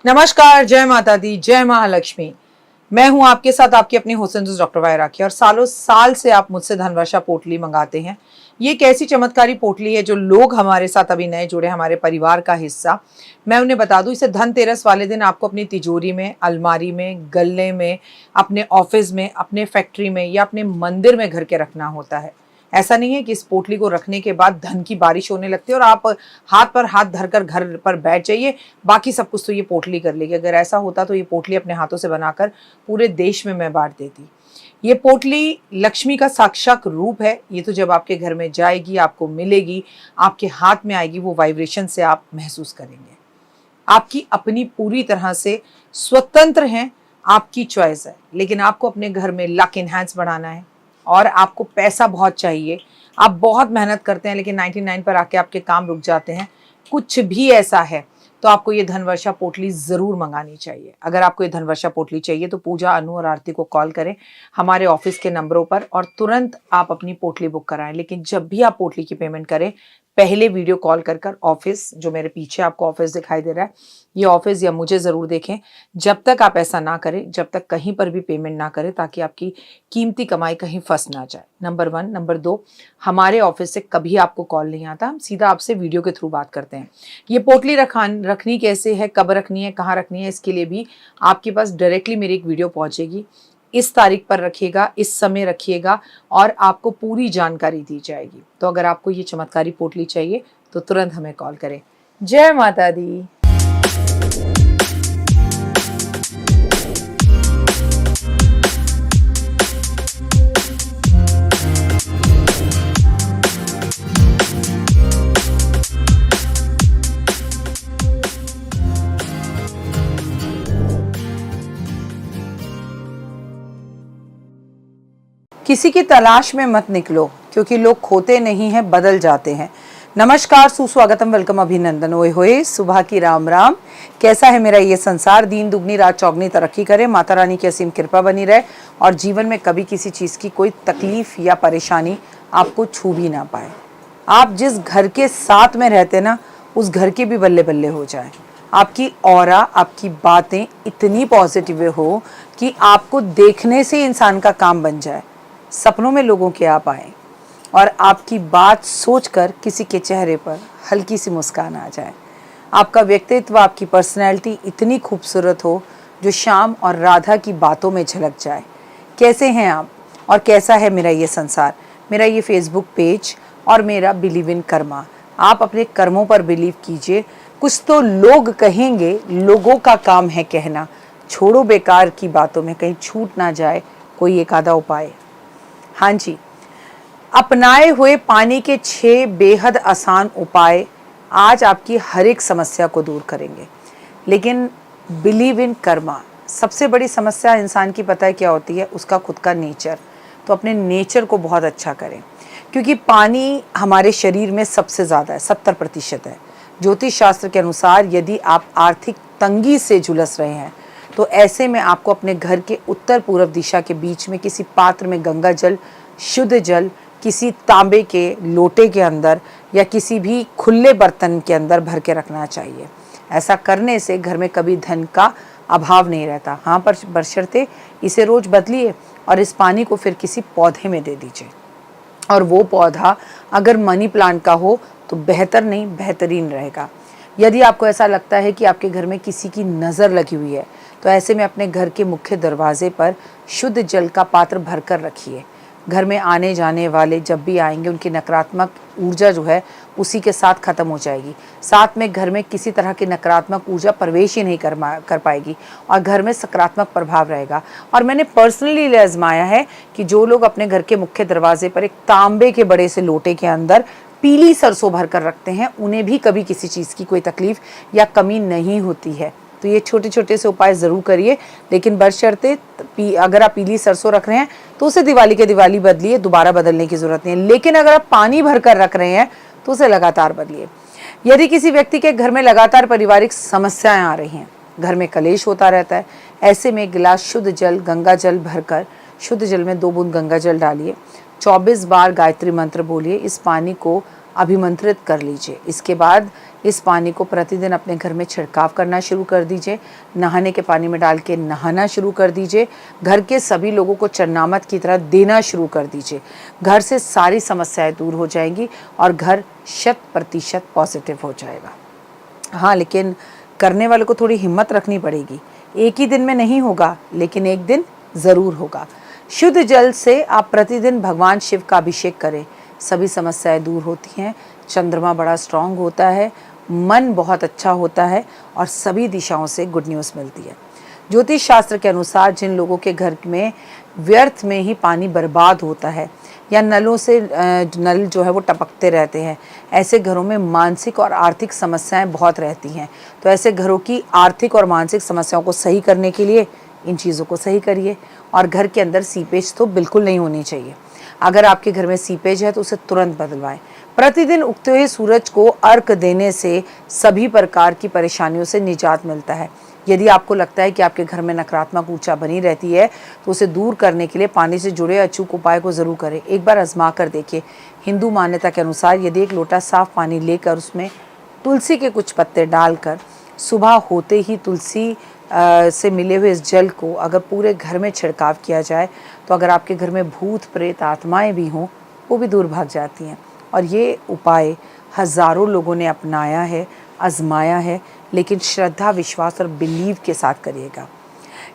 नमस्कार, जय माता दी, जय महालक्ष्मी। मैं हूं आपके साथ आपकी अपनी हुसैन डॉक्टर वायरा की। और सालों साल से आप मुझसे धनवर्षा पोटली मंगाते हैं। ये एक ऐसी चमत्कारी पोटली है जो लोग हमारे साथ अभी नए जुड़े, हमारे परिवार का हिस्सा। मैं उन्हें बता दूं, इसे धनतेरस वाले दिन आपको अपनी तिजोरी में, अलमारी में, गल्ले में, अपने ऑफिस में, अपने फैक्ट्री में या अपने मंदिर में घर के रखना होता है। ऐसा नहीं है कि इस पोटली को रखने के बाद धन की बारिश होने लगती है और आप हाथ पर हाथ धरकर घर पर बैठ जाइए, बाकी सब कुछ तो ये पोटली कर लेगी। अगर ऐसा होता तो ये पोटली अपने हाथों से बनाकर पूरे देश में मैं बांट देती। ये पोटली लक्ष्मी का साक्षात रूप है। ये तो जब आपके घर में जाएगी, आपको मिलेगी, आपके हाथ में आएगी, वो वाइब्रेशन से आप महसूस करेंगे। आपकी अपनी पूरी तरह से स्वतंत्र हैं, आपकी चॉइस है। लेकिन आपको अपने घर में लक इनहैंस बढ़ाना है और आपको पैसा बहुत चाहिए। आप बहुत मेहनत करते हैं लेकिन 99 पर आके आपके काम रुक जाते हैं। कुछ भी ऐसा है तो आपको ये धनवर्षा पोटली ज़रूर मंगानी चाहिए। अगर आपको ये धनवर्षा पोटली चाहिए तो पूजा, अनु और आरती को कॉल करें हमारे ऑफिस के नंबरों पर और तुरंत आप अपनी पोटली बुक कराएं। लेकिन जब भी आप पोटली की पेमेंट करें, पहले वीडियो कॉल कर ऑफिस, जो मेरे पीछे आपको ऑफिस दिखाई दे रहा है, ये ऑफिस या मुझे ज़रूर देखें। जब तक आप ऐसा ना करें, जब तक कहीं पर भी पेमेंट ना करें, ताकि आपकी कीमती कमाई कहीं फंस ना जाए। नंबर 1। नंबर 2, हमारे ऑफिस से कभी आपको कॉल नहीं आता, हम सीधा आपसे वीडियो के थ्रू बात करते हैं। ये पोटली रखनी कैसे है, कब रखनी है, कहाँ रखनी है, इसके लिए भी आपके पास डायरेक्टली मेरी एक वीडियो पहुँचेगी। इस तारीख पर रखिएगा, इस समय रखिएगा और आपको पूरी जानकारी दी जाएगी। तो अगर आपको ये चमत्कारी पोटली चाहिए तो तुरंत हमें कॉल करें। जय माता दी। किसी की तलाश में मत निकलो, क्योंकि लोग खोते नहीं हैं, बदल जाते हैं। नमस्कार, सुस्वागतम, वेलकम, अभिनंदन, ओए होए, सुबह की राम राम। कैसा है मेरा ये संसार? दिन दुगनी रात चौगनी तरक्की करे, माता रानी की असीम कृपा बनी रहे और जीवन में कभी किसी चीज़ की कोई तकलीफ या परेशानी आपको छू भी ना पाए। आप जिस घर के साथ में रहते ना, उस घर के भी बल्ले बल्ले हो जाए। आपकी ऑरा, आपकी बातें इतनी पॉजिटिव हो कि आपको देखने से इंसान का काम बन जाए। सपनों में लोगों के आप आए और आपकी बात सोचकर किसी के चेहरे पर हल्की सी मुस्कान आ जाए। आपका व्यक्तित्व, आपकी पर्सनैलिटी इतनी खूबसूरत हो जो श्याम और राधा की बातों में झलक जाए। कैसे हैं आप और कैसा है मेरा ये संसार? मेरा ये फेसबुक पेज और मेरा बिलीव इन कर्मा। आप अपने कर्मों पर बिलीव कीजिए। कुछ तो लोग कहेंगे, लोगों का काम है कहना। छोड़ो बेकार की बातों में, कहीं छूट ना जाए कोई एक आधा उपाय। हाँ जी, अपनाए हुए पानी के 6 बेहद आसान उपाय आज आपकी हर एक समस्या को दूर करेंगे। लेकिन बिलीव इन कर्मा, सबसे बड़ी समस्या इंसान की पता है क्या होती है? उसका खुद का नेचर। तो अपने नेचर को बहुत अच्छा करें, क्योंकि पानी हमारे शरीर में सबसे ज़्यादा है, 70% है। ज्योतिष शास्त्र के अनुसार यदि आप आर्थिक तंगी से झुलस रहे हैं तो ऐसे में आपको अपने घर के उत्तर पूर्व दिशा के बीच में किसी पात्र में गंगा जल, शुद्ध जल, किसी तांबे के लोटे के अंदर या किसी भी खुले बर्तन के अंदर भर के रखना चाहिए। ऐसा करने से घर में कभी धन का अभाव नहीं रहता। हाँ, पर बशर्ते इसे रोज बदलिए और इस पानी को फिर किसी पौधे में दे दीजिए। और वो पौधा अगर मनी प्लांट का हो तो बेहतर नहीं, बेहतरीन रहेगा। यदि आपको ऐसा लगता है कि आपके घर में किसी की नज़र लगी हुई है तो ऐसे में अपने घर के मुख्य दरवाजे पर शुद्ध जल का पात्र भरकर रखिए। घर में आने जाने वाले जब भी आएंगे उनकी नकारात्मक ऊर्जा जो है उसी के साथ ख़त्म हो जाएगी। साथ में घर में किसी तरह की नकारात्मक ऊर्जा प्रवेश ही नहीं कर पाएगी और घर में सकारात्मक प्रभाव रहेगा। और मैंने पर्सनली आजमाया है कि जो लोग अपने घर के मुख्य दरवाजे पर एक तांबे के बड़े से लोटे के अंदर पीली सरसों भर कर रखते हैं, उन्हें भी कभी किसी चीज़ की कोई तकलीफ या कमी नहीं होती है। तो ये छोटे छोटे से उपाय ज़रूर करिए, लेकिन बशर्ते अगर आप पीली सरसों रख रहे हैं तो उसे दिवाली के दिवाली बदलिए, दोबारा बदलने की ज़रूरत नहीं है। लेकिन अगर आप पानी भर कर रख रहे हैं तो उसे लगातार बदलिए। यदि किसी व्यक्ति के घर में लगातार पारिवारिक समस्याएं आ रही हैं, घर में कलेश होता रहता है, ऐसे में एक गिलास शुद्ध जल, गंगा जल भरकर, शुद्ध जल में 2 बूंद गंगा जल डालिए, 24 बार गायत्री मंत्र बोलिए। इस पानी को अभिमंत्रित कर लीजिए। इसके बाद इस पानी को प्रतिदिन अपने घर में छिड़काव करना शुरू कर दीजिए। नहाने के पानी में डाल के नहाना शुरू कर दीजिए। घर के सभी लोगों को चरनामत की तरह देना शुरू कर दीजिए। घर से सारी समस्याएं दूर हो जाएंगी और घर 100% पॉजिटिव हो जाएगा। हाँ, लेकिन करने वाले को थोड़ी हिम्मत रखनी पड़ेगी। एक ही दिन में नहीं होगा, लेकिन एक दिन ज़रूर होगा। शुद्ध जल से आप प्रतिदिन भगवान शिव का अभिषेक करें, सभी समस्याएं दूर होती हैं। चंद्रमा बड़ा स्ट्रांग होता है, मन बहुत अच्छा होता है और सभी दिशाओं से गुड न्यूज़ मिलती है। ज्योतिष शास्त्र के अनुसार जिन लोगों के घर में व्यर्थ में ही पानी बर्बाद होता है या नलों से नल जो है वो टपकते रहते हैं, ऐसे घरों में मानसिक और आर्थिक समस्याएं बहुत रहती हैं। तो ऐसे घरों की आर्थिक और मानसिक समस्याओं को सही करने के लिए इन चीज़ों को सही करिए। और घर के अंदर सीपेज तो बिल्कुल नहीं होनी चाहिए। अगर आपके घर में सीपेज है तो उसे तुरंत बदलवाएं। प्रतिदिन उगते हुए सूरज को अर्घ देने से सभी प्रकार की परेशानियों से निजात मिलता है। यदि आपको लगता है कि आपके घर में नकारात्मक ऊर्जा बनी रहती है तो उसे दूर करने के लिए पानी से जुड़े अचूक उपाय को ज़रूर करें। एक बार आजमा कर देखिए। हिंदू मान्यता के अनुसार यदि एक लोटा साफ पानी लेकर उसमें तुलसी के कुछ पत्ते डालकर सुबह होते ही तुलसी से मिले हुए इस जल को अगर पूरे घर में छिड़काव किया जाए तो अगर आपके घर में भूत प्रेत आत्माएं भी हों वो भी दूर भाग जाती हैं। और ये उपाय हज़ारों लोगों ने अपनाया है, आजमाया है, लेकिन श्रद्धा, विश्वास और बिलीव के साथ करिएगा।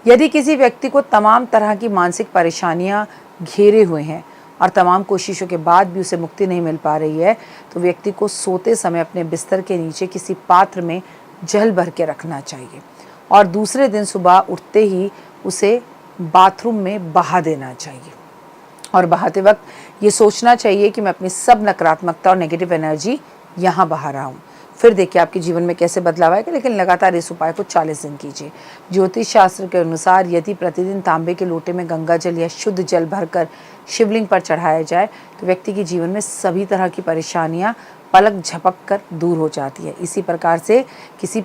यदि किसी व्यक्ति को तमाम तरह की मानसिक परेशानियां घेरे हुए हैं और तमाम कोशिशों के बाद भी उसे मुक्ति नहीं मिल पा रही है तो व्यक्ति को सोते समय अपने बिस्तर के नीचे किसी पात्र में जल भर के रखना चाहिए और दूसरे दिन सुबह उठते ही उसे बाथरूम में बहा देना चाहिए। और बहाते वक्त ये सोचना चाहिए कि मैं अपनी सब नकारात्मकता और नेगेटिव एनर्जी यहाँ बहा रहा हूँ। फिर देखिए आपके जीवन में कैसे बदलाव आएगा। लेकिन लगातार इस उपाय को 40 दिन कीजिए। ज्योतिष शास्त्र के अनुसार यदि प्रतिदिन तांबे के लोटे में गंगा जल या शुद्ध जल भरकर शिवलिंग पर चढ़ाया जाए तो व्यक्ति के जीवन में सभी तरह की परेशानियाँ पलक झपक कर दूर हो जाती है। इसी प्रकार से किसी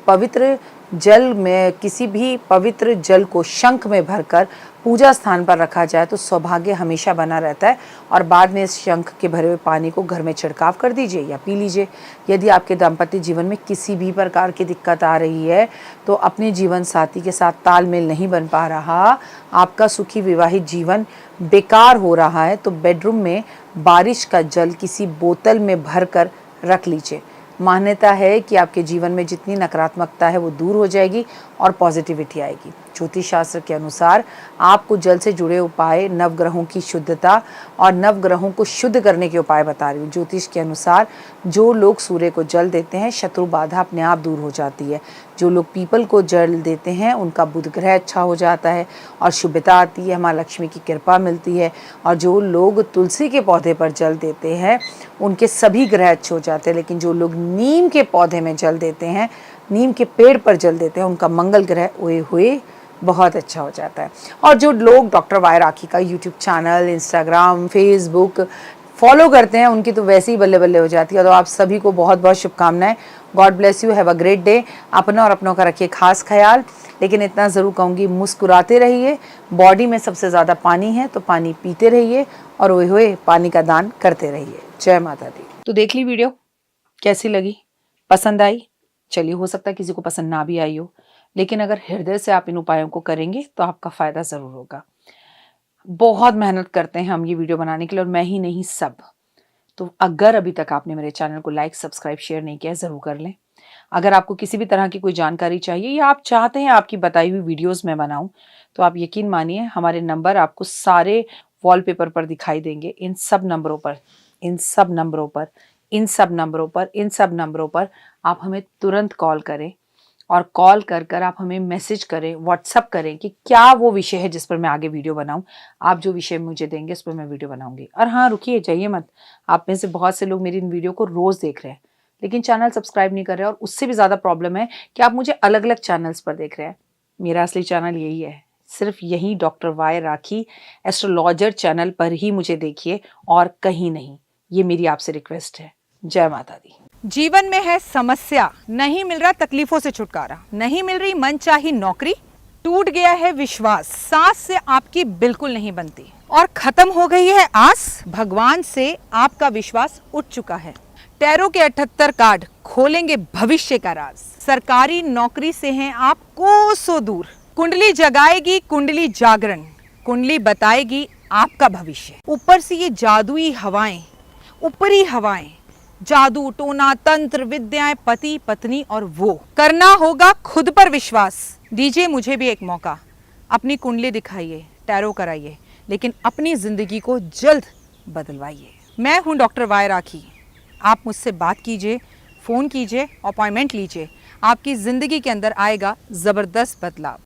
भी पवित्र जल को शंख में भरकर पूजा स्थान पर रखा जाए तो सौभाग्य हमेशा बना रहता है। और बाद में इस शंख के भरे हुए पानी को घर में छिड़काव कर दीजिए या पी लीजिए। यदि आपके दाम्पत्य जीवन में किसी भी प्रकार की दिक्कत आ रही है तो अपने जीवन साथी के साथ तालमेल नहीं बन पा रहा, आपका सुखी विवाहित जीवन बेकार हो रहा है तो बेडरूम में बारिश का जल किसी बोतल में भरकर रख लीजिए। मान्यता है कि आपके जीवन में जितनी नकारात्मकता है वो दूर हो जाएगी और पॉजिटिविटी आएगी। ज्योतिष शास्त्र के अनुसार आपको जल से जुड़े उपाय, नवग्रहों की शुद्धता और नवग्रहों को शुद्ध करने के उपाय बता रही हूँ। ज्योतिष के अनुसार जो लोग सूर्य को जल देते हैं शत्रु बाधा अपने आप दूर हो जाती है। जो लोग पीपल को जल देते हैं उनका बुध ग्रह अच्छा हो जाता है और शुभता आती है, माँ लक्ष्मी की कृपा मिलती है। और जो लोग तुलसी के पौधे पर जल देते हैं उनके सभी ग्रह अच्छे हो जाते हैं। लेकिन जो लोग नीम के पौधे में जल देते हैं, नीम के पेड़ पर जल देते हैं, उनका मंगल ग्रह ओए हुए बहुत अच्छा हो जाता है। और जो लोग डॉक्टर वाई राखी का YouTube channel, Instagram, Facebook follow करते हैं उनकी तो वैसे ही बल्ले बल्ले हो जाती है। तो आप सभी को बहुत बहुत शुभकामनाएं। God bless you, have a great day. अपना और अपनों का रखिए खास ख्याल। लेकिन इतना ज़रूर कहूँगी, मुस्कुराते रहिए। बॉडी में सबसे ज़्यादा पानी है तो पानी पीते रहिए और ओए होए पानी का दान करते रहिए। जय माता दी। तो देख ली वीडियो, कैसी लगी, पसंद आई? चलिए, हो सकता है किसी को पसंद ना भी आई हो, लेकिन अगर हृदय से आप इन उपायों को करेंगे तो आपका फ़ायदा ज़रूर होगा। बहुत मेहनत करते हैं हम ये वीडियो बनाने के लिए और मैं ही नहीं, सब। तो अगर अभी तक आपने मेरे चैनल को लाइक, सब्सक्राइब, शेयर नहीं किया है, ज़रूर कर लें। अगर आपको किसी भी तरह की कोई जानकारी चाहिए या आप चाहते हैं आपकी बताई हुई वीडियोस मैं बनाऊं तो आप यकीन मानिए हमारे नंबर आपको सारे वॉलपेपर पर दिखाई देंगे। इन सब नंबरों पर आप हमें तुरंत कॉल करें और कॉल कर आप हमें मैसेज करें, व्हाट्सअप करें कि क्या वो विषय है जिस पर मैं आगे वीडियो बनाऊं। आप जो विषय मुझे देंगे उस पर मैं वीडियो बनाऊंगी। और हाँ, रुकिए, जाइए मत। आप में से बहुत से लोग मेरी इन वीडियो को रोज़ देख रहे हैं लेकिन चैनल सब्सक्राइब नहीं कर रहे हैं। और उससे भी ज़्यादा प्रॉब्लम है कि आप मुझे अलग अलग चैनल्स पर देख रहे हैं। मेरा असली चैनल यही है, सिर्फ यही डॉक्टर वाई राखी एस्ट्रोलॉजर चैनल पर ही मुझे देखिए और कहीं नहीं। ये मेरी आपसे रिक्वेस्ट है। जय माता दी। जीवन में है समस्या, नहीं मिल रहा तकलीफों से छुटकारा, नहीं मिल रही मनचाही नौकरी, टूट गया है विश्वास, सांस से आपकी बिल्कुल नहीं बनती और खत्म हो गई है आस, भगवान से आपका विश्वास उठ चुका है। टैरो के 78 कार्ड खोलेंगे भविष्य का राज। सरकारी नौकरी से हैं आप कोसों दूर। कुंडली जगाएगी कुंडली जागरण, कुंडली बताएगी आपका भविष्य। ऊपर से ये जादुई हवाएं, ऊपरी हवाएं, जादू टोना तंत्र विद्याएं, पति पत्नी और वो। करना होगा खुद पर विश्वास। दीजिए मुझे भी एक मौका, अपनी कुंडली दिखाइए, टैरो कराइए, लेकिन अपनी जिंदगी को जल्द बदलवाइए। मैं हूं डॉक्टर वाई राखी। आप मुझसे बात कीजिए, फ़ोन कीजिए, अपॉइंटमेंट लीजिए। आपकी ज़िंदगी के अंदर आएगा ज़बरदस्त बदलाव।